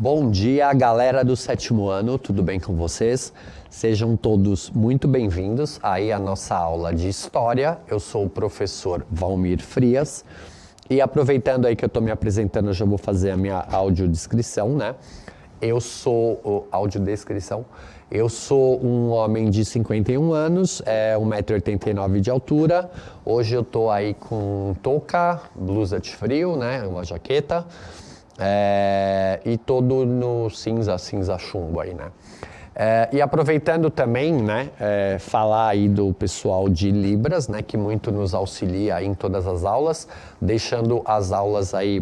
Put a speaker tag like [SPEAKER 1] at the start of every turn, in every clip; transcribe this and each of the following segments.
[SPEAKER 1] Bom dia, galera do sétimo ano, tudo bem com vocês? Sejam todos muito bem-vindos aí à nossa aula de História. Eu sou o professor Valmir Frias e aproveitando aí que eu estou me apresentando, eu já vou fazer a minha audiodescrição, né? Eu sou um homem de 51 anos, 1,89 m de altura. Hoje eu estou aí com touca, blusa de frio, né? Uma jaqueta. E todo no cinza chumbo aí, né? E aproveitando também, né, falar aí do pessoal de Libras, né, que muito nos auxilia aí em todas as aulas, deixando as aulas aí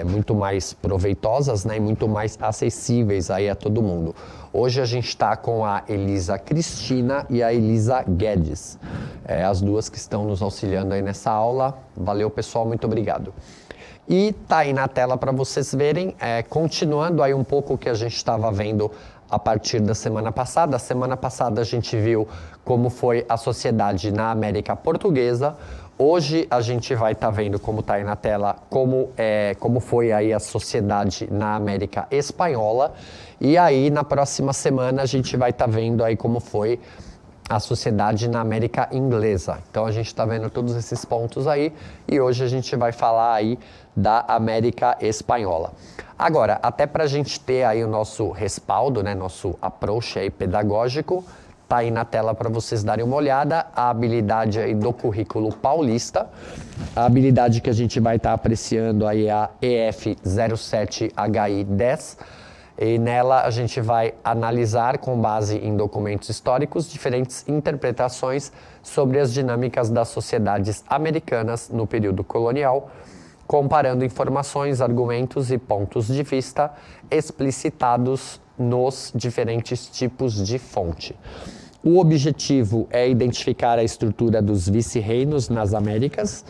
[SPEAKER 1] muito mais proveitosas, né, e muito mais acessíveis aí a todo mundo. Hoje a gente está com a Elisa Cristina e a Elisa Guedes, as duas que estão nos auxiliando aí nessa aula. Valeu, pessoal, muito obrigado. E tá aí na tela para vocês verem, continuando aí um pouco o que a gente estava vendo a partir da semana passada. A semana passada a gente viu como foi a sociedade na América Portuguesa. Hoje a gente vai estar vendo, como tá aí na tela, como foi aí a sociedade na América Espanhola. E aí na próxima semana a gente vai estar vendo aí como foi a sociedade na América Inglesa. Então a gente está vendo todos esses pontos aí e hoje a gente vai falar aí da América Espanhola. Agora, até para a gente ter aí o nosso respaldo, né, nosso approach aí pedagógico, tá aí na tela para vocês darem uma olhada, a habilidade aí do currículo paulista. A habilidade que a gente vai estar apreciando aí é a EF07HI10. E nela a gente vai analisar, com base em documentos históricos, diferentes interpretações sobre as dinâmicas das sociedades americanas no período colonial, comparando informações, argumentos e pontos de vista explicitados nos diferentes tipos de fonte. O objetivo é identificar a estrutura dos vice-reinos nas Américas.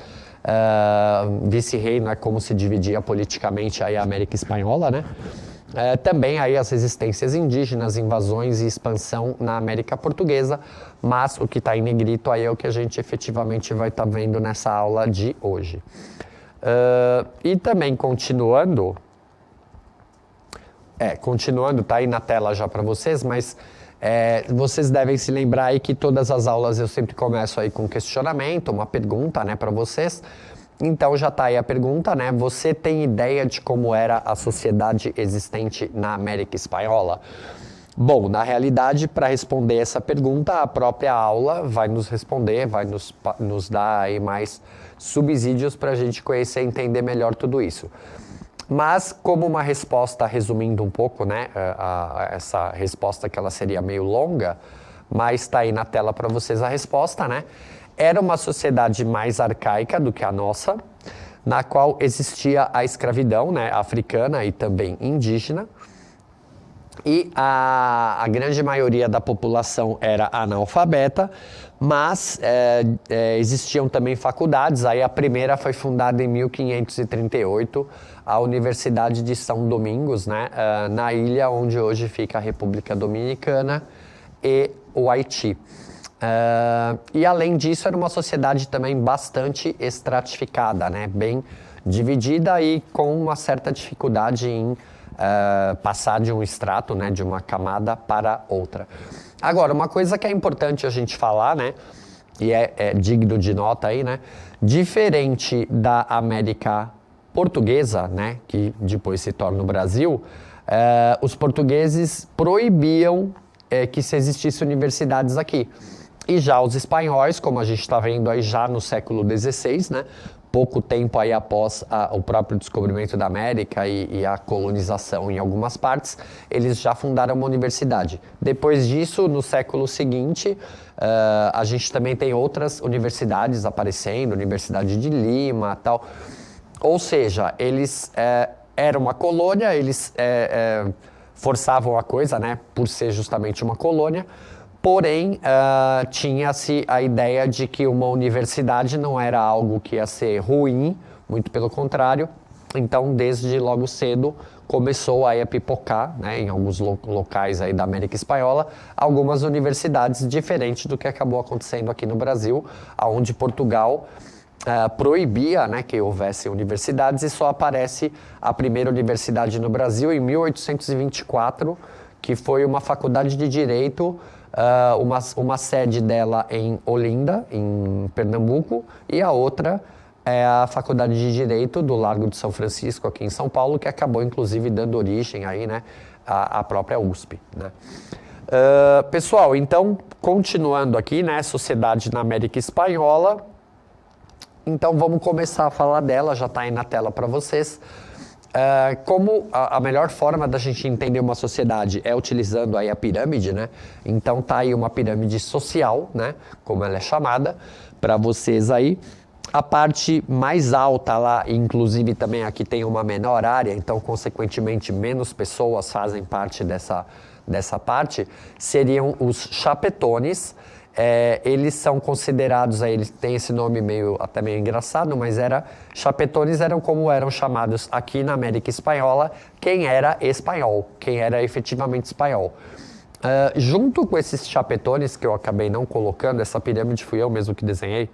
[SPEAKER 1] Vice-reino é como se dividia politicamente aí a América Espanhola, né? Também aí as resistências indígenas, invasões e expansão na América Portuguesa, mas o que está em negrito aí é o que a gente efetivamente vai estar vendo nessa aula de hoje. E também continuando, tá aí na tela já para vocês, mas vocês devem se lembrar aí que todas as aulas eu sempre começo aí com um questionamento, uma pergunta, né, para vocês. Então já está aí a pergunta, né? Você tem ideia de como era a sociedade existente na América Espanhola? Bom, na realidade, para responder essa pergunta, a própria aula vai nos responder, vai nos dar aí mais subsídios para a gente conhecer e entender melhor tudo isso. Mas como uma resposta, resumindo um pouco, né? Essa resposta que ela seria meio longa, mas está aí na tela para vocês a resposta, né? Era uma sociedade mais arcaica do que a nossa, na qual existia a escravidão, né, africana e também indígena. E a grande maioria da população era analfabeta, mas existiam também faculdades. Aí a primeira foi fundada em 1538, a Universidade de São Domingos, né, na ilha onde hoje fica a República Dominicana e o Haiti. E além disso, era uma sociedade também bastante estratificada, né? Bem dividida e com uma certa dificuldade em passar de um extrato, né, de uma camada para outra. Agora, uma coisa que é importante a gente falar, né, e é digno de nota aí, né, diferente da América Portuguesa, né, que depois se torna o Brasil, os portugueses proibiam que se existisse universidades aqui. E já os espanhóis, como a gente está vendo aí já no século XVI, né, pouco tempo aí após o próprio descobrimento da América e a colonização em algumas partes, eles já fundaram uma universidade. Depois disso, no século seguinte, a gente também tem outras universidades aparecendo, Universidade de Lima e tal. Ou seja, eles eram uma colônia, eles forçavam a coisa, né, por ser justamente uma colônia. Porém, tinha-se a ideia de que uma universidade não era algo que ia ser ruim, muito pelo contrário. Então, desde logo cedo, começou aí a pipocar, né, em alguns locais aí da América Espanhola, algumas universidades diferentes do que acabou acontecendo aqui no Brasil, onde Portugal proibia, né, que houvesse universidades, e só aparece a primeira universidade no Brasil em 1824, que foi uma faculdade de Direito, uma sede dela em Olinda, em Pernambuco, e a outra é a Faculdade de Direito do Largo de São Francisco, aqui em São Paulo, que acabou, inclusive, dando origem aí, né, à própria USP, né. Pessoal, então, continuando aqui, né, Sociedade na América Espanhola. Então, vamos começar a falar dela, já está aí na tela para vocês. Como a melhor forma da gente entender uma sociedade é utilizando aí a pirâmide, né? Então, tá aí uma pirâmide social, né? Como ela é chamada, para vocês aí. A parte mais alta lá, inclusive também aqui tem uma menor área, então, consequentemente, menos pessoas fazem parte dessa parte, seriam os chapetones. Eles são considerados, aí, eles têm esse nome até meio engraçado, mas chapetones eram como eram chamados aqui na América Espanhola, quem era espanhol, quem era efetivamente espanhol. Junto com esses chapetones, que eu acabei não colocando, essa pirâmide fui eu mesmo que desenhei,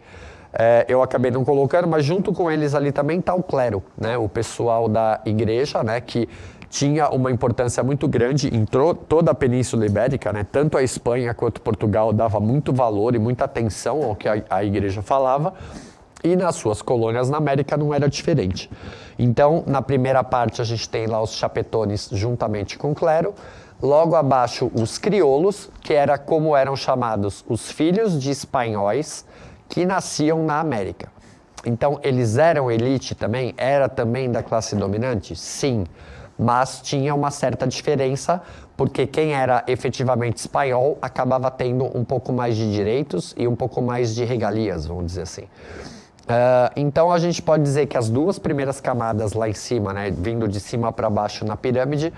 [SPEAKER 1] eu acabei não colocando, mas junto com eles ali também está o clero, né? O pessoal da igreja, né? Que tinha uma importância muito grande em toda a Península Ibérica, né? Tanto a Espanha quanto Portugal dava muito valor e muita atenção ao que a igreja falava, e nas suas colônias na América não era diferente. Então, na primeira parte a gente tem lá os chapetones juntamente com o clero, logo abaixo os crioulos, que era como eram chamados os filhos de espanhóis que nasciam na América. Então, eles eram elite também? Era também da classe dominante? Sim. Mas tinha uma certa diferença, porque quem era efetivamente espanhol acabava tendo um pouco mais de direitos e um pouco mais de regalias, vamos dizer assim. Então a gente pode dizer que as duas primeiras camadas lá em cima, né, vindo de cima para baixo na pirâmide,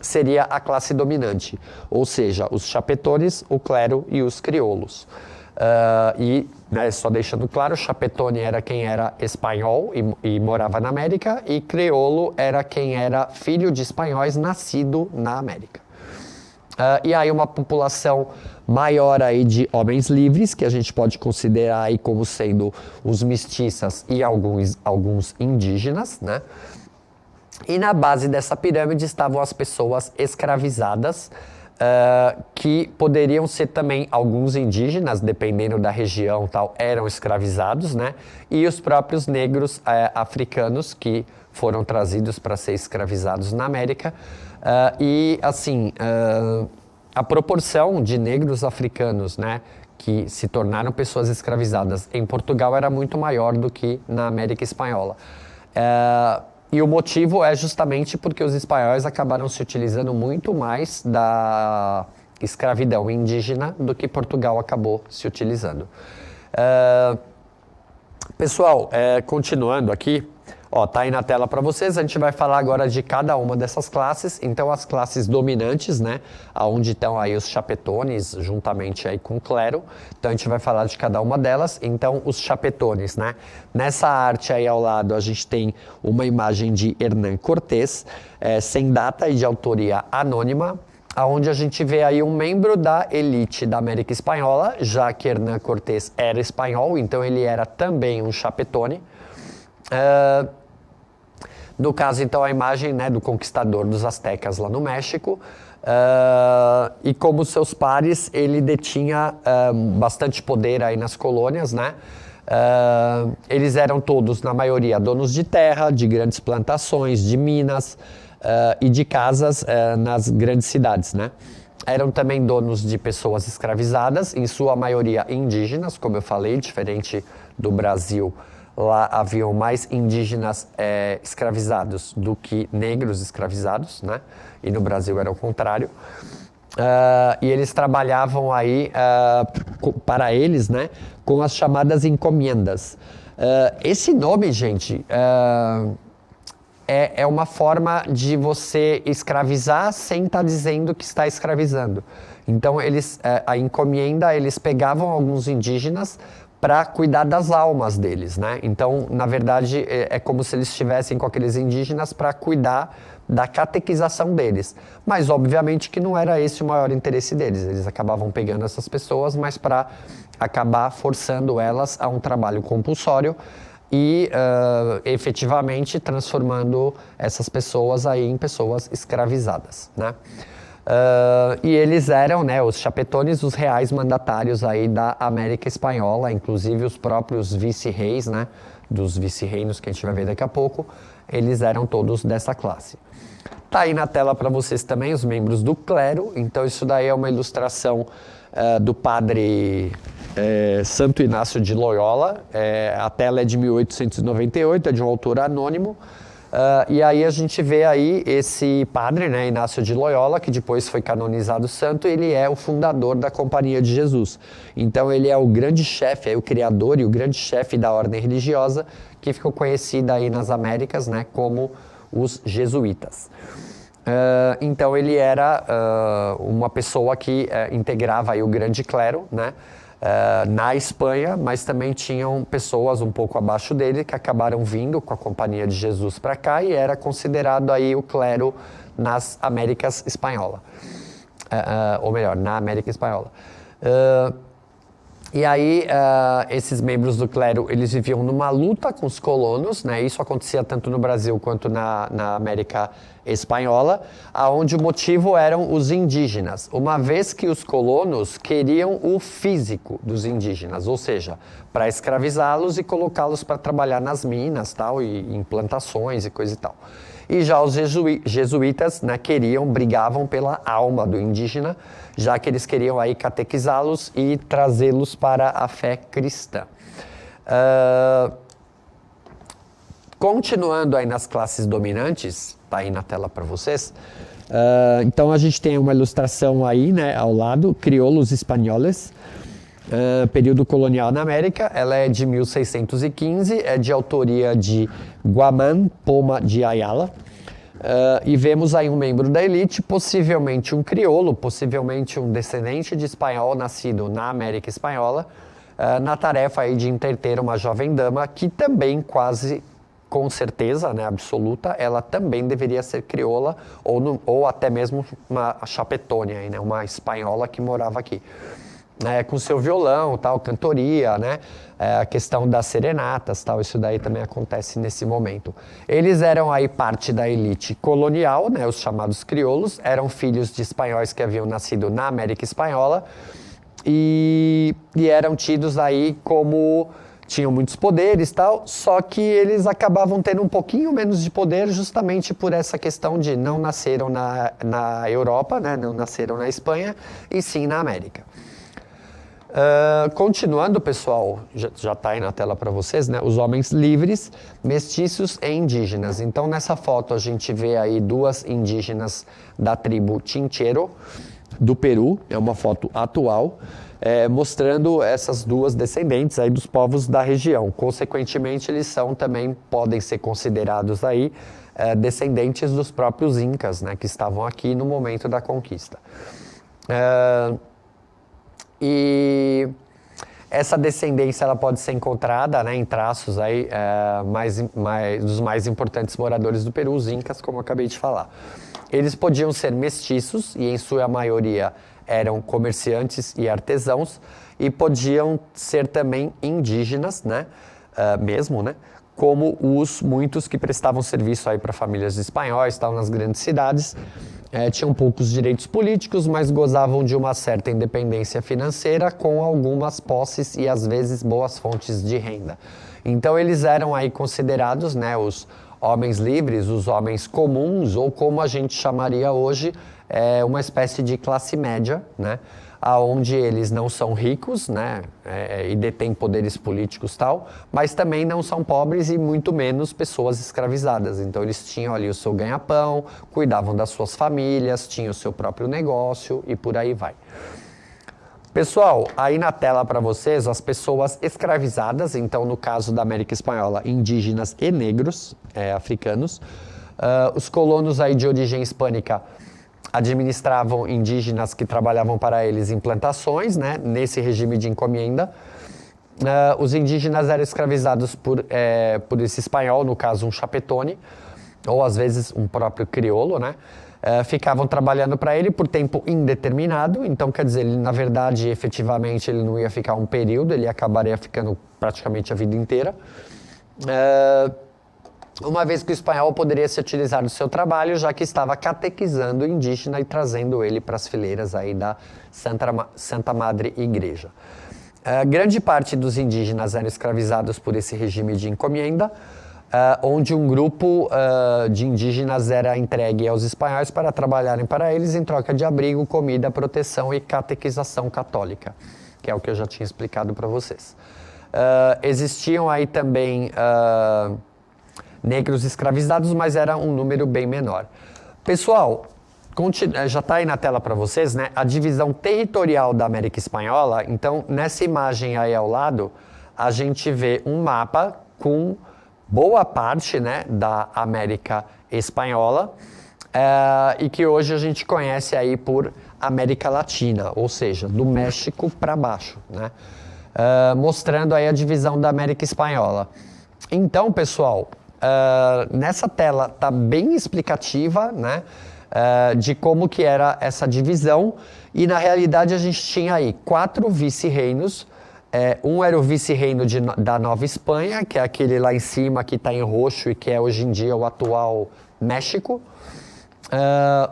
[SPEAKER 1] seria a classe dominante, ou seja, os chapetones, o clero e os crioulos. Né, só deixando claro, chapetone era quem era espanhol e morava na América, e crioulo era quem era filho de espanhóis nascido na América. E aí uma população maior aí de homens livres, que a gente pode considerar aí como sendo os mestiças e alguns indígenas, né? E na base dessa pirâmide estavam as pessoas escravizadas, que poderiam ser também alguns indígenas, dependendo da região tal, eram escravizados, né? E os próprios negros africanos que foram trazidos para ser escravizados na América. E assim, a proporção de negros africanos, né, que se tornaram pessoas escravizadas em Portugal era muito maior do que na América Espanhola. E o motivo é justamente porque os espanhóis acabaram se utilizando muito mais da escravidão indígena do que Portugal acabou se utilizando. Pessoal, continuando aqui, tá aí na tela para vocês, a gente vai falar agora de cada uma dessas classes. Então, as classes dominantes, né, onde estão aí os chapetones, juntamente aí com o clero. Então, a gente vai falar de cada uma delas. Então, os chapetones, né, nessa arte aí ao lado, a gente tem uma imagem de Hernán Cortés, sem data e de autoria anônima, onde a gente vê aí um membro da elite da América Espanhola, já que Hernán Cortés era espanhol, então ele era também um chapetone. No caso, então, a imagem, né, do conquistador dos astecas lá no México. E como seus pares, ele detinha bastante poder aí nas colônias, né? Eles eram todos, na maioria, donos de terra, de grandes plantações, de minas e de casas nas grandes cidades, né? Eram também donos de pessoas escravizadas, em sua maioria indígenas, como eu falei, diferente do Brasil. Lá haviam mais indígenas escravizados do que negros escravizados, né? E no Brasil era o contrário. E eles trabalhavam aí, para eles, né, com as chamadas encomendas. Esse nome, gente, é uma forma de você escravizar sem estar dizendo que está escravizando. Então, a encomenda, eles pegavam alguns indígenas para cuidar das almas deles, né? Então, na verdade, é como se eles estivessem com aqueles indígenas para cuidar da catequização deles. Mas, obviamente, que não era esse o maior interesse deles. Eles acabavam pegando essas pessoas, mas para acabar forçando elas a um trabalho compulsório e efetivamente transformando essas pessoas aí em pessoas escravizadas, né? E eles eram, né, os chapetones, os reais mandatários aí da América Espanhola, inclusive os próprios vice-reis, né, dos vice-reinos que a gente vai ver daqui a pouco, eles eram todos dessa classe. Tá aí na tela para vocês também os membros do clero, então isso daí é uma ilustração do padre Santo Inácio de Loyola, a tela é de 1898, é de um autor anônimo, e aí a gente vê aí esse padre, né, Inácio de Loyola, que depois foi canonizado santo, ele é o fundador da Companhia de Jesus. Então ele é o grande chefe, o criador e o grande chefe da ordem religiosa, que ficou conhecida aí nas Américas, né, como os jesuítas. Então ele era uma pessoa que integrava aí o grande clero, né, na Espanha, mas também tinham pessoas um pouco abaixo dele que acabaram vindo com a Companhia de Jesus para cá e era considerado aí o clero nas Américas Espanhola, ou melhor, na América Espanhola. E aí, esses membros do clero, eles viviam numa luta com os colonos, né? Isso acontecia tanto no Brasil quanto na América Espanhola, aonde o motivo eram os indígenas, uma vez que os colonos queriam o físico dos indígenas, ou seja, para escravizá-los e colocá-los para trabalhar nas minas, tal, e em plantações e coisa e tal. E já os jesuítas, né, brigavam pela alma do indígena, já que eles queriam aí catequizá-los e trazê-los para a fé cristã. Continuando aí nas classes dominantes, tá aí na tela para vocês. Então a gente tem uma ilustração aí, né, ao lado, crioulos espanhóis, período colonial na América. Ela é de 1615, é de autoria de Guamán Poma de Ayala. E vemos aí um membro da elite, possivelmente um crioulo, possivelmente um descendente de espanhol nascido na América Espanhola, na tarefa aí de interter uma jovem dama que também quase com certeza, né, absoluta, ela também deveria ser crioula ou até mesmo uma chapetônia, aí, né, uma espanhola que morava aqui. Com seu violão, tal, cantoria, né? A questão das serenatas, tal, isso daí também acontece nesse momento. Eles eram aí parte da elite colonial, né? Os chamados crioulos, eram filhos de espanhóis que haviam nascido na América Espanhola e eram tidos aí como tinham muitos poderes, tal, só que eles acabavam tendo um pouquinho menos de poder justamente por essa questão de não nasceram na Europa, né? Não nasceram na Espanha, e sim na América. Continuando, pessoal, já está aí na tela para vocês, né? Os homens livres, mestiços e indígenas. Então, nessa foto, a gente vê aí duas indígenas da tribo Chinchero, do Peru. É uma foto atual, mostrando essas duas descendentes aí dos povos da região. Consequentemente, eles podem ser considerados aí descendentes dos próprios incas, né? Que estavam aqui no momento da conquista. E essa descendência ela pode ser encontrada, né, em traços aí, dos mais importantes moradores do Peru, os incas, como eu acabei de falar. Eles podiam ser mestiços, e em sua maioria eram comerciantes e artesãos, e podiam ser também indígenas, né, mesmo, né, como os muitos que prestavam serviço aí para famílias de espanhóis, estavam nas grandes cidades. Tinham poucos direitos políticos, mas gozavam de uma certa independência financeira, com algumas posses e às vezes boas fontes de renda. Então eles eram aí considerados, né, os homens livres, os homens comuns, ou como a gente chamaria hoje, uma espécie de classe média, né, aonde eles não são ricos, né, e detêm poderes políticos tal, mas também não são pobres e muito menos pessoas escravizadas. Então eles tinham ali o seu ganha-pão, cuidavam das suas famílias, tinham o seu próprio negócio e por aí vai. Pessoal, aí na tela para vocês as pessoas escravizadas, então no caso da América Espanhola, indígenas e negros, africanos. Os colonos aí de origem hispânica administravam indígenas que trabalhavam para eles em plantações, né, nesse regime de encomenda. Os indígenas eram escravizados por esse espanhol, no caso um chapetone, ou às vezes um próprio crioulo, né? Ficavam trabalhando para ele por tempo indeterminado, então quer dizer, ele, na verdade, efetivamente, ele não ia ficar um período, ele acabaria ficando praticamente a vida inteira. Uma vez que o espanhol poderia se utilizar do seu trabalho, já que estava catequizando o indígena e trazendo ele para as fileiras aí da Santa Madre Igreja. Grande parte dos indígenas eram escravizados por esse regime de encomienda, onde um grupo de indígenas era entregue aos espanhóis para trabalharem para eles em troca de abrigo, comida, proteção e catequização católica, que é o que eu já tinha explicado para vocês. Existiam aí também negros escravizados, mas era um número bem menor. Pessoal, já está aí na tela para vocês, né? A divisão territorial da América Espanhola. Então, nessa imagem aí ao lado, a gente vê um mapa com boa parte, né, da América Espanhola, e que hoje a gente conhece aí por América Latina, ou seja, do México para baixo, né? Mostrando aí a divisão da América Espanhola. Então, pessoal, nessa tela está bem explicativa, né, de como que era essa divisão, e na realidade a gente tinha aí 4 vice-reinos. Um era o vice-reino da Nova Espanha, que é aquele lá em cima que está em roxo e que é hoje em dia o atual México.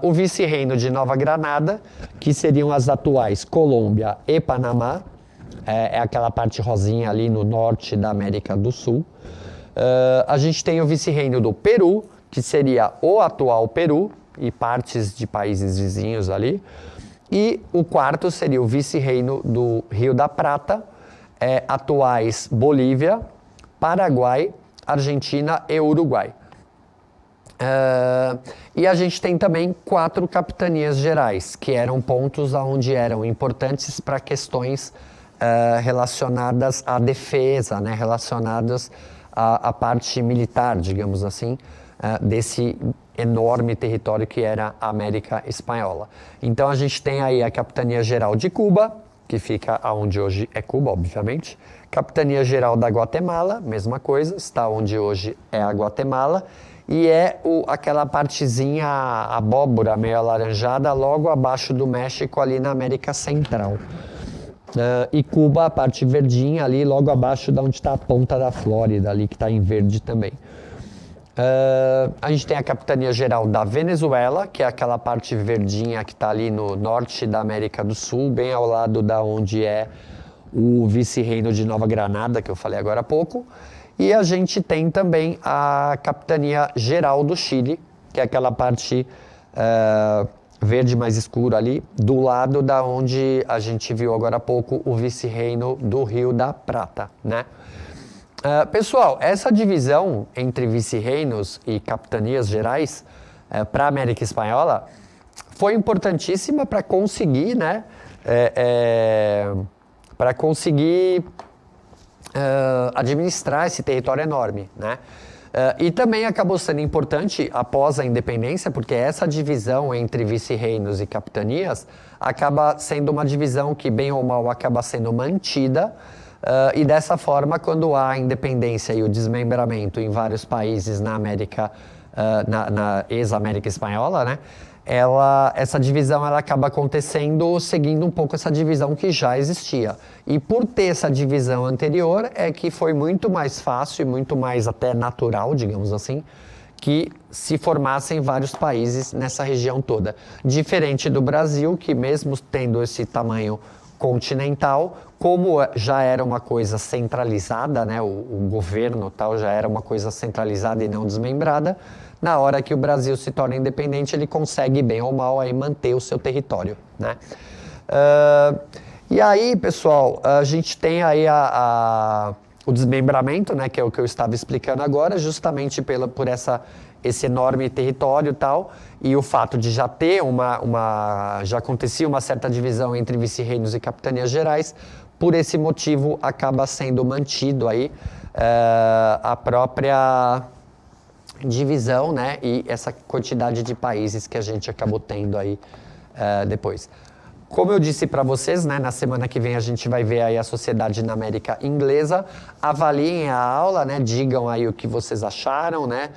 [SPEAKER 1] O vice-reino de Nova Granada, que seriam as atuais Colômbia e Panamá. É aquela parte rosinha ali no norte da América do Sul. A gente tem o vice-reino do Peru, que seria o atual Peru e partes de países vizinhos ali. E o quarto seria o vice-reino do Rio da Prata, atuais Bolívia, Paraguai, Argentina e Uruguai. E a gente tem também 4 capitanias gerais, que eram pontos onde eram importantes para questões relacionadas à defesa, né, relacionadas à parte militar, digamos assim, desse enorme território que era a América Espanhola. Então a gente tem aí a Capitania Geral de Cuba, que fica onde hoje é Cuba, obviamente. Capitania Geral da Guatemala, mesma coisa, está onde hoje é a Guatemala. E aquela partezinha abóbora meio alaranjada logo abaixo do México, ali na América Central. E Cuba, a parte verdinha ali logo abaixo de onde está a ponta da Flórida, ali que está em verde também. A gente tem a Capitania Geral da Venezuela, que é aquela parte verdinha que está ali no norte da América do Sul, bem ao lado da onde é o vice-reino de Nova Granada, que eu falei agora há pouco. E a gente tem também a Capitania Geral do Chile, que é aquela parte verde mais escura ali, do lado da onde a gente viu agora há pouco o vice-reino do Rio da Prata, né? Pessoal, essa divisão entre vice-reinos e capitanias gerais para a América Espanhola foi importantíssima para conseguir, né, para conseguir administrar esse território enorme, né? E também acabou sendo importante após a independência, porque essa divisão entre vice-reinos e capitanias acaba sendo uma divisão que, bem ou mal, acaba sendo mantida. E dessa forma, quando há a independência e o desmembramento em vários países na América, na ex-América Espanhola, né, essa divisão ela acaba acontecendo seguindo um pouco essa divisão que já existia. E por ter essa divisão anterior, é que foi muito mais fácil e muito mais até natural, digamos assim, que se formassem vários países nessa região toda. Diferente do Brasil, que mesmo tendo esse tamanho continental, como já era uma coisa centralizada, né, o governo tal já era uma coisa centralizada e não desmembrada, na hora que o Brasil se torna independente, ele consegue, bem ou mal, aí manter o seu território, né? E aí, pessoal, a gente tem aí o desmembramento, né, que é o que eu estava explicando agora, justamente por esse enorme território e tal, e o fato de já ter já acontecia uma certa divisão entre vice-reinos e capitanias gerais, por esse motivo acaba sendo mantido aí a própria divisão, né, e essa quantidade de países que a gente acabou tendo aí depois. Como eu disse para vocês, né, na semana que vem a gente vai ver aí a Sociedade na América Inglesa. Avaliem a aula, né, digam aí o que vocês acharam, né,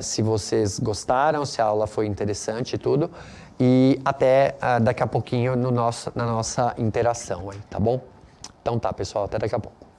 [SPEAKER 1] se vocês gostaram, se a aula foi interessante e tudo. E até daqui a pouquinho na nossa interação aí, tá bom? Então tá, pessoal, até daqui a pouco.